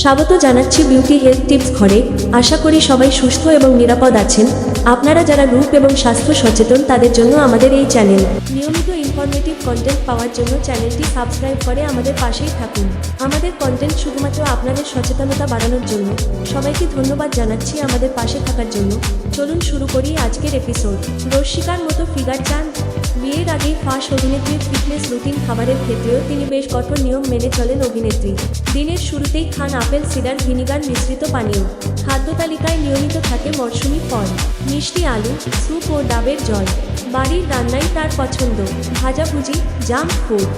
স্বাগত জানাচ্ছি beauty health tips ঘরে। আশা করি সবাই সুস্থ এবং নিরাপদ আছেন। আপনারা যারা রূপ এবং স্বাস্থ্য সচেতন তাদের জন্য আমাদের এই চ্যানেল। নিয়মিত ইনফরমেটিভ কন্টেন্ট পাওয়ার জন্য চ্যানেলটি সাবস্ক্রাইব করে আমাদের পাশেই থাকুন। আমাদের কন্টেন্ট শুধুমাত্র আপনাদের সচেতনতা বাড়ানোর জন্য। সবাইকে ধন্যবাদ জানাচ্ছি আমাদের পাশে থাকার জন্য। চলুন শুরু করি আজকের এপিসোড। রশ্মিকার মতো ফিগার চান? বিয়ের আগেই ফাঁস অভিনেত্রীর ফিটনেস রুটিন। খাবারের ক্ষেত্রেও তিনি বেশ কঠোর নিয়ম মেনে চলেন অভিনেত্রী। দিনের শুরুতেই খান আপেল সিডার ভিনিগার মিশ্রিত পানীয়। খাদ্য তালিকায় নিয়মিত থাকে মরশুমি ফল, মিষ্টি আলু, স্যুপ ও ডাবের জল। বাড়ির রান্নাই তার পছন্দ, ভাজাভুজি, জাঙ্ক ফুড,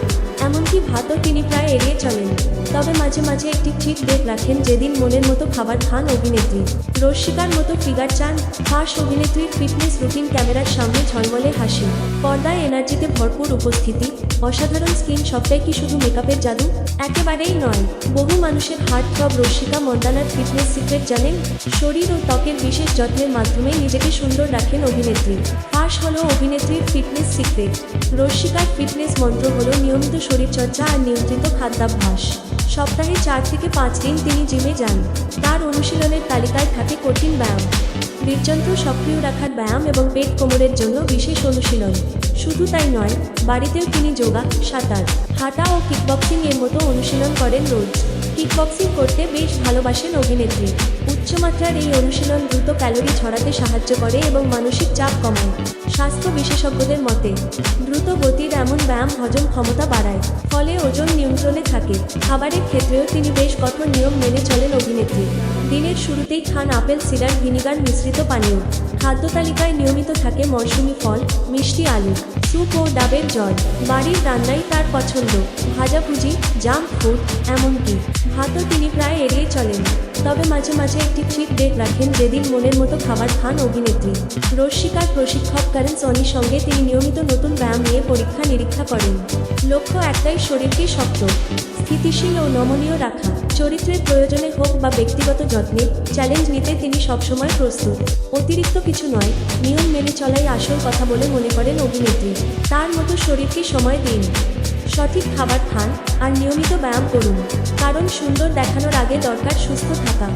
এমনকি ভাতও তিনি প্রায় এড়িয়ে চলেন। তবে মাঝে মাঝে একটি ঠিক ডেট রাখেন যেদিন মনের মতো খাবার খান অভিনেত্রী। রশ্মিকার মতো ফিগার চান? ফাঁস অভিনেত্রীর ফিটনেস রুটিন ক্যামেরার সামনে ঝলমলে হাসি, পর্দায় এনার্জিতে ভরপুর উপস্থিতি, অসাধারণ স্কিন। সবটাই কি শুধু মেকআপের জাদু? একেবারেই নয়। বহু মানুষের হার্ট থ্রব রশ্মিকা মন্দানার ফিটনেস সিক্রেট জানেন? শরীর ও ত্বকের বিশেষ যত্নের মাধ্যমে নিজেকে সুন্দর রাখেন অভিনেত্রী। ফাঁস হলো অভিনেত্রীর ফিটনেস সিক্রেট। রশ্মিকার ফিটনেস মন্ত্র হলো নিয়মিত শরীরচর্চা আর নিয়ন্ত্রিত খাদ্যাভ্যাস। সপ্তাহে 4 থেকে 5 দিন তিনি জিমে যান। তার অনুশীলনের তালিকায় থাকে কঠিন ব্যায়াম, হৃদযন্ত্র সক্রিয় রাখার ব্যায়াম এবং পেট কোমরের জন্য বিশেষ অনুশীলন। শুধু তাই নয়, বাড়িতেও তিনি যোগা, সাঁতার, হাঁটা ও কিকবক্সিং এর মতো অনুশীলন করেন রোজ। কিকবক্সিং করতে বেশ ভালোবাসেন অভিনেত্রী। উচ্চমাত্রার এই অনুশীলন দ্রুত ক্যালোরি ঝরাতে সাহায্য করে এবং মানসিক চাপ কমায়। স্বাস্থ্য বিশেষজ্ঞদের মতে দ্রুত গতির এমন ব্যায়াম হজম ক্ষমতা বাড়ায়, ফলে ওজন নিয়ন্ত্রণে থাকে। খাবারের ক্ষেত্রেও তিনি বেশ কঠোর নিয়ম মেনে চলেন অভিনেত্রী। দিনের শুরুতেই খান আপেল সিডার ভিনিগার মিশ্রিত পানীয়। খাদ্য তালিকায় নিয়মিত থাকে মরশুমি ফল, মিষ্টি আলু, স্যুপ ও ডাবের জল। বাড়ির রান্নাই তার পছন্দ, ভাজাভুজি, জাঙ্ক ফুড, এমনকি ভাতও তিনি প্রায় এড়িয়ে চলেন। তবে মাঝে মাঝে একটি ঠিক ডেট রাখেন যেদিন মনের মতো খাবার খান অভিনেত্রী। রশ্মিকার প্রশিক্ষক কারেন সনির সঙ্গে তিনি নিয়মিত নতুন ব্যায়াম নিয়ে পরীক্ষা নিরীক্ষা করেন। লক্ষ্য একটাই, শরীরকে শক্ত, স্থিতিশীল ও নমনীয় রাখা। চরিত্রের প্রয়োজনে হোক বা ব্যক্তিগত যত্নে, চ্যালেঞ্জ নিতে তিনি সবসময় প্রস্তুত। অতিরিক্ত কিছু নয়, নিয়ম মেনে চলাই আসল কথা বলে মনে করেন অভিনেত্রী। তার মতো শরীরকে সময় দিন, সঠিক খাবার খান আর নিয়মিত ব্যায়াম করুন, কারণ সুন্দর দেখানোর আগে দরকার সুস্থ থাকা।